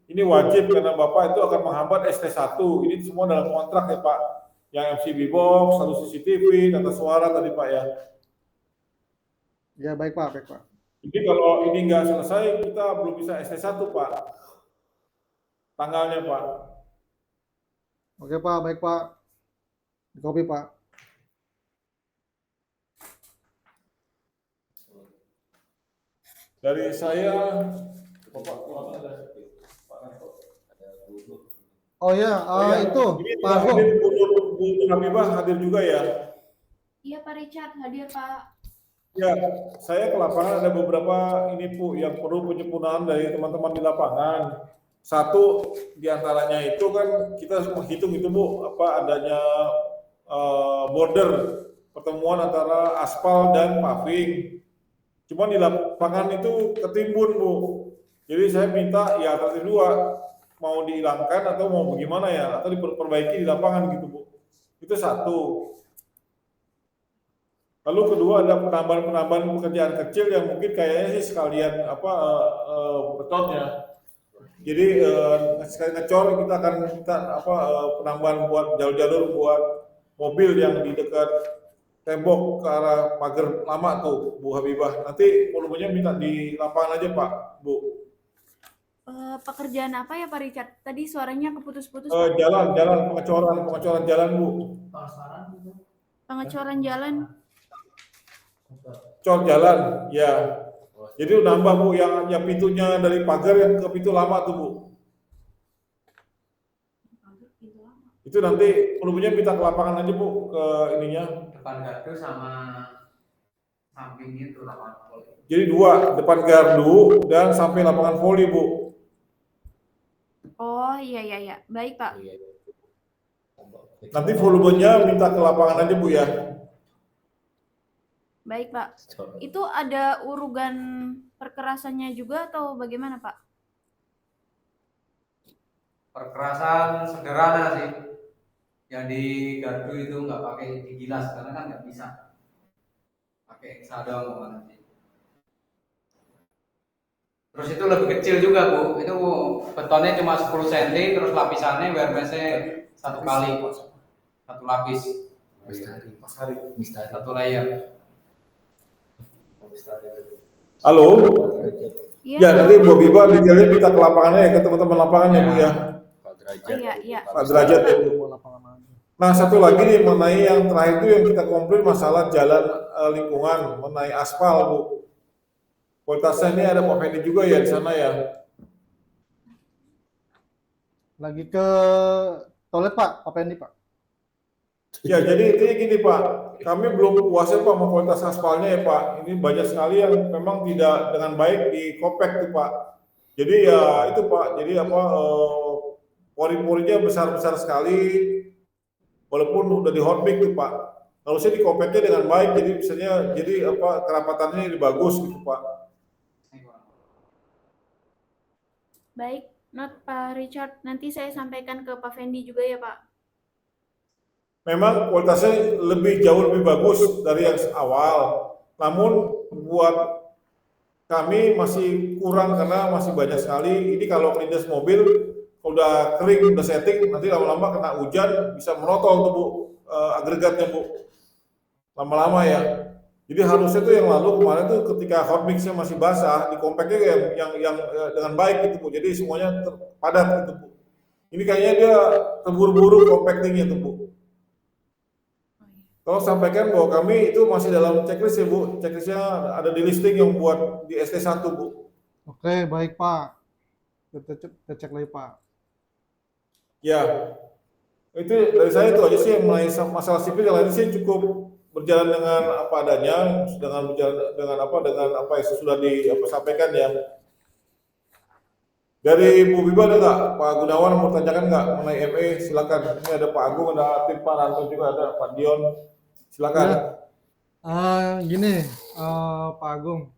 ini wajib karena Bapak itu akan menghambat ST1. Ini semua dalam kontrak ya Pak. Yang MCB box, satu CCTV, tata suara tadi Pak ya. Ya baik Pak, baik Pak. Jadi kalau ini nggak selesai, kita belum bisa ST1 Pak. Tanggalnya Pak. Oke Pak, baik Pak. Di copy Pak. Dari saya, Bapak. Oh ya, itu Ini Pak Agung. Bu Habibah hadir juga ya. Iya Pak Richard hadir Pak. Ya, saya ke lapangan ada beberapa ini Bu yang perlu penyempurnaan dari teman-teman di lapangan. Satu diantaranya itu kan kita harus menghitung itu Bu, apa adanya border pertemuan antara aspal dan paving. Cuman di lapangan itu ketimbun Bu. Jadi saya minta ya alternatif 2 mau dihilangkan atau mau bagaimana ya atau diperbaiki di lapangan gitu Bu. Itu satu. Lalu kedua ada penambahan pekerjaan kecil yang mungkin kayaknya sih sekalian betonnya. Jadi sekali ngecor kita akan minta penambahan buat jalur-jalur buat mobil yang di dekat tembok ke arah pagar lama tuh Bu Habibah. Nanti volumenya minta di lapangan aja Pak Bu. Pekerjaan apa ya Pak Richard? Tadi suaranya keputus-putus. Jalan pengecoran jalan Bu. Pengecoran jalan. Cor jalan ya. Jadi nambah Bu yang pintunya dari pagar yang ke pintu lama tuh Bu. Itu nanti volumenya minta ke lapangan aja Bu ke ininya. Depan gardu sama samping itu lapangan voli. Jadi 2 depan gardu dan sampai lapangan voli Bu. Oh iya. Baik Pak. Nanti volumenya minta ke lapangan aja Bu ya. Baik Pak. Itu ada urugan perkerasannya juga atau bagaimana Pak? Perkerasan sederhana sih. Yang di gardu itu nggak pakai digilas karena kan nggak bisa. Pakai sadong nanti. Terus itu lebih kecil juga Bu. Itu betonnya cuma 10 cm, terus lapisannya WRBC 1 kali, 1 lapis, Mistari. 1 layer. Halo. Iya. Ya nanti Bu Habibah detailnya minta ke lapangannya ya ke teman-teman lapangan ya Bu ya. Oh, iya. Pak Derajat ya Bu. Nah, satu lagi nih mengenai yang terakhir itu yang kita komplain masalah jalan lingkungan, mengenai aspal, Bu. Kualitasnya ini ada Pak Fendi juga ya di sana ya. Lagi ke toilet Pak, Pak Pendi Pak. Ya, jadi intinya gini Pak, kami belum puas ya Pak sama kualitas aspalnya ya Pak. Ini banyak sekali yang memang tidak dengan baik di kopek tuh Pak. Jadi ya itu Pak, jadi apa pori-porinya besar-besar sekali, walaupun udah di hotmix tuh Pak. Harusnya di kopeknya dengan baik, jadi misalnya jadi apa kerapatannya ini bagus gitu Pak. Baik, not Pak Richard. Nanti saya sampaikan ke Pak Fendi juga ya Pak. Memang kualitasnya jauh lebih bagus dari yang awal. Namun buat kami masih kurang karena masih banyak sekali. Ini kalau lindas mobil udah kering, udah setting, nanti lama-lama kena hujan bisa merotol tuh Bu, agregatnya Bu. Lama-lama ya. Jadi harusnya tuh yang lalu kemarin tuh ketika hot mixnya masih basah, di compactnya yang dengan baik gitu Bu. Jadi semuanya padat gitu Bu. Ini kayaknya dia terburu-buru compactingnya tuh Bu. Tolong sampaikan bahwa kami itu masih dalam checklist ya Bu. Checklistnya ada di listing yang buat di ST1 Bu. Oke, baik Pak. Kita cek lagi Pak. Ya, itu dari saya itu aja sih yang mengenai masalah sipil. Yang lain sih cukup berjalan dengan apa adanya, dengan apa yang sudah disampaikan ya. Dari Bu Biba ada nggak? Pak Gunawan mau tanyakan nggak mengenai ME? Silakan. Ini ada Pak Agung, ada tim Pak Ranto juga, ada Pak Dion. Silakan. Gini, Pak Agung.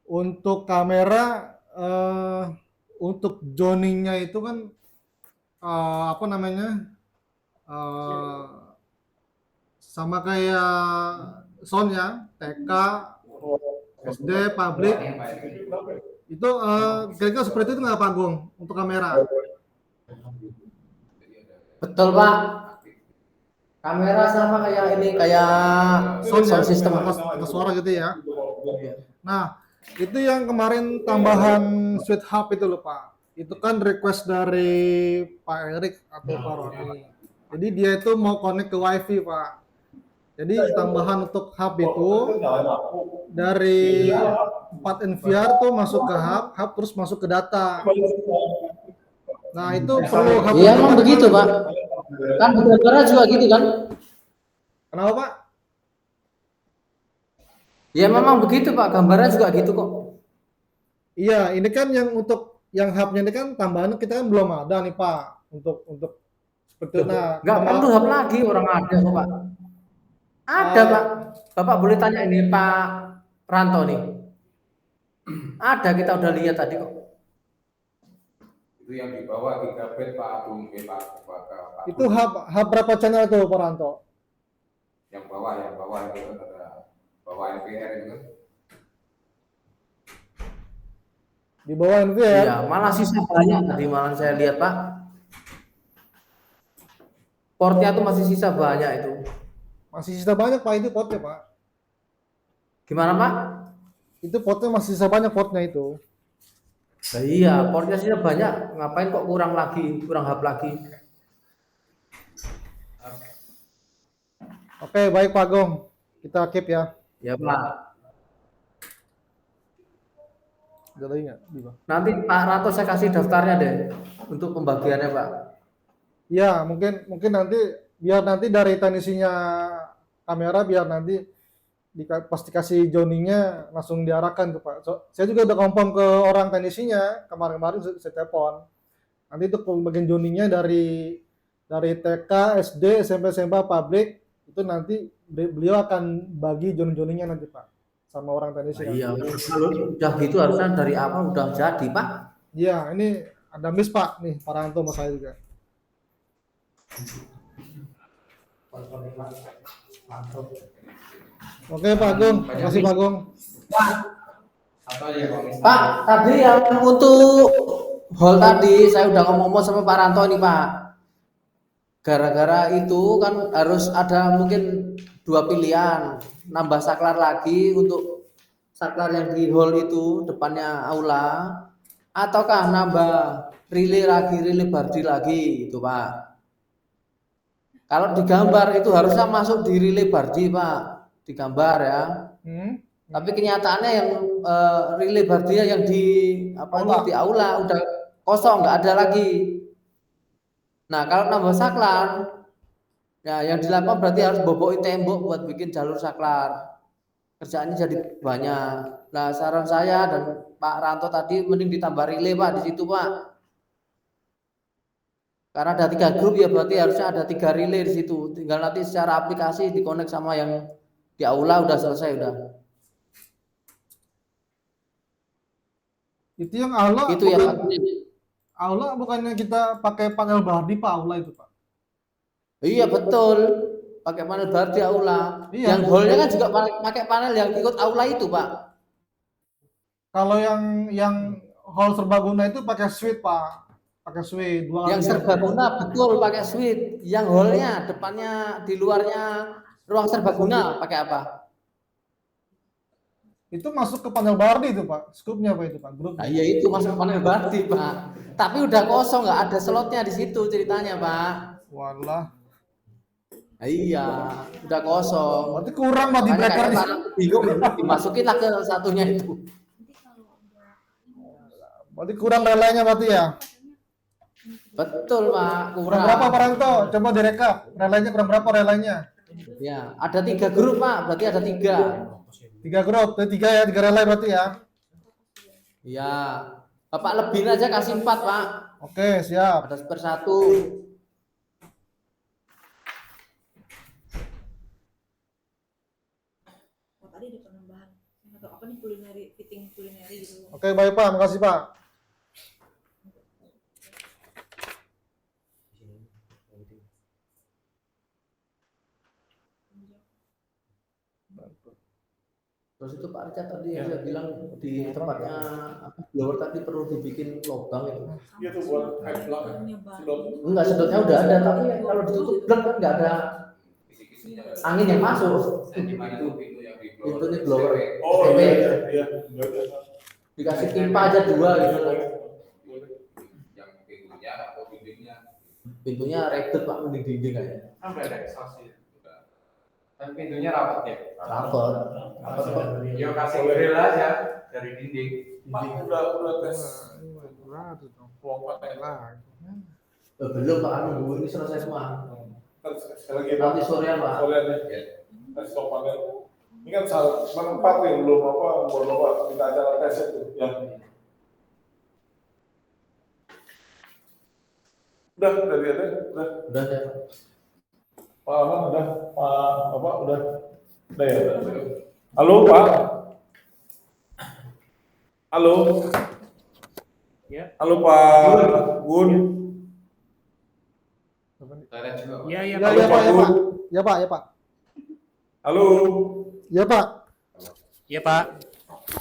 Untuk kamera, untuk zoningnya itu kan apa namanya? Sama kayak soundnya, TK, SD, publik. Itu kira-kira seperti itu nggak Pak Agung untuk kamera? Betul Pak. Kamera sama kayak ini, kayak sound system. Atas suara gitu ya. Nah, itu yang kemarin tambahan Sweet Hub itu loh Pak. Itu kan request dari Pak Erik atau Pak Roni. Jadi dia itu mau connect ke WiFi Pak. Jadi tambahan untuk hub itu dari 4 NVR tuh masuk ke hub terus masuk ke data. Nah itu perlu hub. Iya emang begitu Pak. Kan kamera juga gitu kan? Kenapa Pak? Ya memang begitu Pak, gambarnya juga gitu kok. Iya, ini kan yang untuk yang hubnya ini kan tambahan kita kan belum ada nih Pak untuk seperti itu. Nah, nggak perlu hub lagi, orang ada kok Pak. Ada Pak. Bapak boleh tanya ini Pak Ranto nih. Ada, kita udah lihat tadi kok. Itu yang di bawah 3 bit Pak Agung, Pak. Itu hub berapa channel tuh Pak Ranto? Yang bawah itu ada bawah NPR itu kan. Di bawah NVR? Iya, malah sisa banyak tadi malah saya lihat Pak. Portnya tuh masih sisa banyak itu. Masih sisa banyak Pak itu portnya Pak. Gimana Pak? Itu portnya masih sisa banyak portnya itu. Nah, iya, portnya sisa banyak. Ngapain kok kurang hub lagi? Oke, baik Pak Agung. Kita keep ya. Ya Pak. Ada lagi nggak? Nanti Pak Ranto saya kasih daftarnya deh untuk pembagiannya Pak. Ya, mungkin nanti biar nanti dari teknisinya kamera biar nanti pasti kasih zoningnya langsung diarahkan tuh Pak. Saya juga udah confirm ke orang teknisinya kemarin saya telepon. Nanti itu bagian zoningnya dari TK, SD, SMP, SMA, publik itu nanti beliau akan bagi zoning-zoningnya nanti Pak sama orang teknisi. Iya, kalau udah gitu harusnya dari awal udah jadi Pak. Iya, ini ada miss Pak nih Pak Ranto sama saya juga. Oke Pak Agung, terima kasih Pak Agung. Pak, tadi yang untuk hall tadi saya udah ngomong sama Pak Ranto ini Pak. Gara-gara itu kan harus ada mungkin 2 pilihan, nambah saklar lagi untuk saklar yang di hall itu depannya aula, ataukah nambah relay bardi lagi itu Pak. Kalau digambar itu harusnya masuk di relay Bardi, Pak. Digambar ya. Tapi kenyataannya yang relay Bardi yang di di aula udah kosong, nggak ada lagi. Nah, kalau nambah saklar, ya yang dilakukan berarti harus bobokin tembok buat bikin jalur saklar. Kerjaannya jadi banyak. Nah, saran saya dan Pak Ranto tadi mending ditambah relay, Pak, di situ, Pak. Karena ada 3 grup ya berarti harusnya ada 3 relay di situ. Tinggal nanti secara aplikasi dikonek sama yang di aula udah selesai udah. Itu yang aula. Itu ya Pak. Aula bukannya kita pakai panel Bardi Pak aula itu Pak? Iya betul. Pakai panel Bardi aula. Iya. Yang hallnya kan juga pakai panel yang ikut aula itu Pak. Kalau yang hall serbaguna itu pakai suite Pak. Pakai suite 2 Yang serbaguna betul pakai suite. Yang hallnya depannya di luarnya ruang serbaguna pakai apa? Itu masuk ke panel Bardi itu Pak. Scoopnya apa itu Pak? Grup. Nah, iya itu masuk panel Bardi Pak. Tapi udah kosong nggak ada slotnya di situ ceritanya Pak. Walah. Nah, iya udah kosong. Berarti kurang Pak di breaker di situ. Bingung dimasukin lah ke satunya itu. Berarti kurang relainya berarti ya? Betul Pak, Kurang berapa Pak Ranto? Coba direkap. Relainya kurang berapa relainya? Ya, ada 3 grup Pak, berarti ada 3. 3 grup, 3 ya, 3 relay berarti ya. Iya. Bapak lebihin aja kasih 4 Pak. Oke, siap. Ada per 1. Tadi ada penambahan atau apa nih kulineri, fitting kulineri gitu. Oke, baik Pak, makasih Pak. Terus itu Pak Richard tadi yang saya bilang di tempatnya blower tadi perlu dibikin lubang itu. Iya tuh buat sedot. Enggak, sedotnya udah ada, tapi kalau ditutup blok kan nggak ada angin yang masuk. Pintunya blower. Oh iya. Dikasih pipa aja 2 gitu. Yang pintunya atau dindingnya. Pintunya redut Pak, mending dinding aja. Sampai ada eksosnya. Tapi pintunya rapat ya. Rapat. Ya kasih grill aja dari dinding. Pak udah tes. Belum Pak, nunggu ini selesai semua. Sekali lagi Nanti sorean Pak. Sorean ya. Tes stop panel. Ini kan menempat nih belum kita acara tes itu ya. Udah ya. Udah ya. Pak Ahmad udah, Pak Bapak udah ya. Halo Pak. Halo. Ya. Halo Pak Gun. Iya Ya Pak, ya Pak. Ya Pak, ya Pak. Halo. Ya Pak. Iya Pak.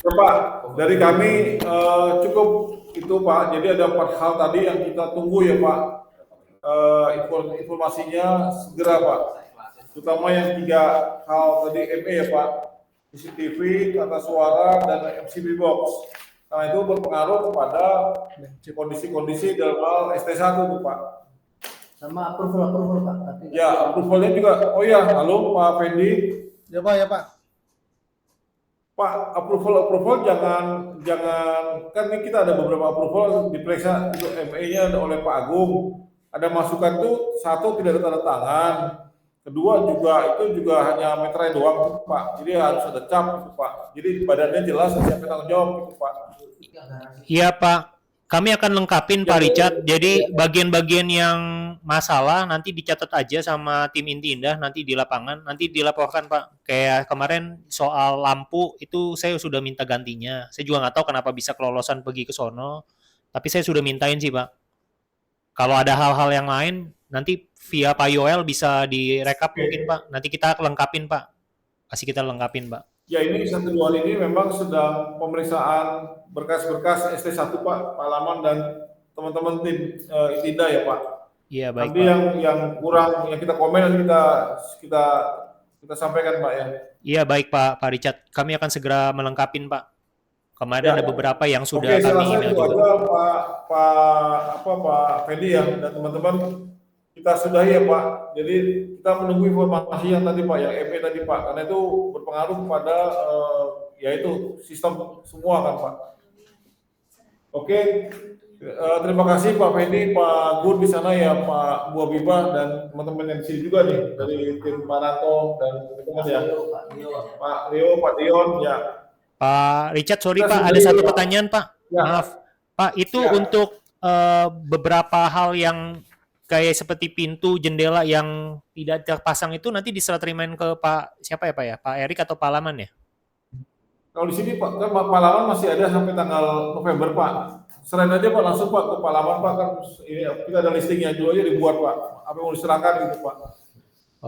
Ya Pak, dari kami cukup itu Pak. Jadi ada 4 hal tadi yang kita tunggu ya Pak. Informasinya segera Pak. Terutama yang 3 hal tadi ME ya Pak. CCTV, tata suara, dan MCB box. Karena itu berpengaruh kepada kondisi-kondisi dalam hal ST1 itu Pak. Sama approval Pak. Ya, approvalnya juga. Oh ya, halo Pak Fendi. Ya Pak, ya Pak. Pak, approval jangan kan ini kita ada beberapa approval diperiksa untuk ME-nya oleh Pak Agung. Ada masukan tuh 1 tidak ada tanda tangan, 2 juga hanya meterai doang Pak. Jadi harus ada cap gitu, Pak. Jadi badannya jelas siapa tanggung jawab gitu Pak. Iya Pak. Kami akan lengkapin Pak Richard. Jadi bagian-bagian yang masalah nanti dicatat aja sama tim inti indah nanti di lapangan, nanti dilaporkan Pak. Kayak kemarin soal lampu itu saya sudah minta gantinya. Saya juga nggak tahu kenapa bisa kelolosan pergi ke sono, tapi saya sudah mintain sih Pak. Kalau ada hal-hal yang lain nanti via Pak Yoel bisa direkap mungkin Pak. Nanti kita lengkapin Pak. Kasih kita lengkapin Pak. Ya ini 1-2 hari ini memang sedang pemeriksaan berkas-berkas ST1 Pak Laman dan teman-teman tim Indah ya Pak. Iya baik. Nanti Pak. yang kurang yang kita komen nanti kita sampaikan Pak ya. Iya baik Pak Richard. Kami akan segera melengkapin Pak. Kemarin ada beberapa yang sudah Oke, kami saya email itu juga. aja Pak Fendi ya dan teman-teman kita sudahi ya Pak. Jadi kita menunggu informasi yang tadi Pak, yang EP tadi Pak, karena itu berpengaruh kepada yaitu sistem semua kan Pak. Oke, terima kasih Pak Fendi, Pak Gun di sana ya, Pak Bu Habibah dan teman-teman yang di sini juga nih dari tim Pak Ranto dan teman-teman ya, Pak Rio, Pak Dion ya. Pak Richard, sorry Kita Pak, sudah ada satu ya. pertanyaan Pak. Ya. Maaf, Pak, itu Ya. untuk beberapa hal yang kayak seperti pintu, jendela yang tidak terpasang itu nanti diserah terimain ke Pak siapa ya Pak ya? Pak Erik atau Pak Laman ya? Kalau di sini Pak, kan Pak Palawan masih ada sampai tanggal November Pak. Selain aja Pak langsung Pak ke Palawan Pak, kan ini kita ada listingnya dulu aja dibuat Pak. Apa yang mau diserahkan gitu Pak.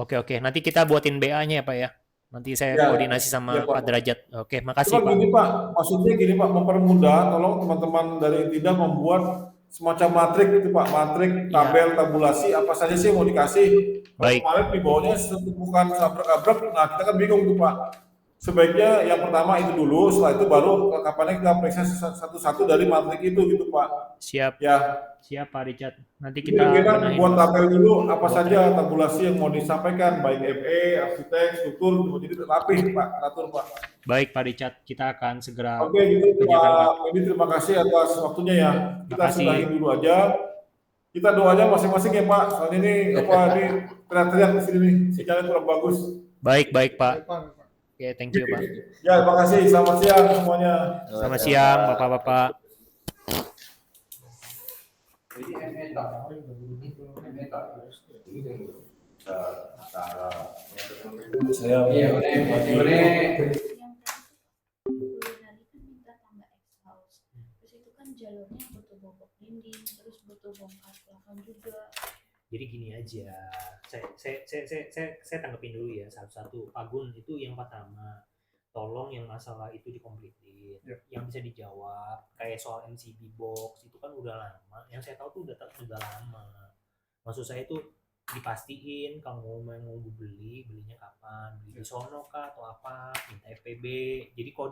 Oke, nanti kita buatin BA-nya ya Pak ya. Nanti saya Ya, koordinasi sama ya, Pak. Pak Derajat. Oke, makasih Cuma Pak. gini Pak, maksudnya gini Pak, mempermudah, tolong teman-teman dari Tindak membuat semacam matrik gitu Pak, matrik, tabel, tabulasi, apa saja sih yang mau dikasih. Kalau Baik. kemarin di bawahnya bukan sabrek-abrek, nah kita kan bingung tuh Pak. Sebaiknya yang pertama itu dulu, setelah itu baru kapannya kita periksa satu-satu dari matrik itu gitu Pak. Siap. Ya. Siap Pak Richard. Nanti Kita kita benahin. buat tabel dulu apa saja tabulasi yang mau disampaikan, baik FE, arsitek, struktur, jadi rapih Pak, atur Pak. Baik Pak Richard, kita akan segera Oke gitu kerjakan Pak. Pak. Ini terima kasih atas waktunya ya. Kita Makasih. sudahi dulu aja. Kita doanya masing-masing ya Pak. Soalnya ini apa ini teriak-teriak di sini nih, sinyalnya kurang bagus. Baik Pak. Baik, Pak. Oke, thank you Pak. Ya, terima kasih. Selamat siang semuanya. Selamat siang Bapak-bapak. Jadi ME-tok. Iya, boleh. Kulineri kan minta tambah exhaust. Terus itu kan jalurnya butuh bongkar dinding, terus butuh bongkar plafon juga. Jadi gini aja, saya tanggepin dulu ya satu-satu. Pak Gun, itu yang pertama, tolong yang masalah itu dikomplitin, yang bisa dijawab. Kayak soal MCB box itu kan udah lama. Yang saya tahu tuh udah lama. Maksud saya tuh dipastiin kalau mau belinya kapan, beli di sono kah atau apa, minta FPB. Jadi kalau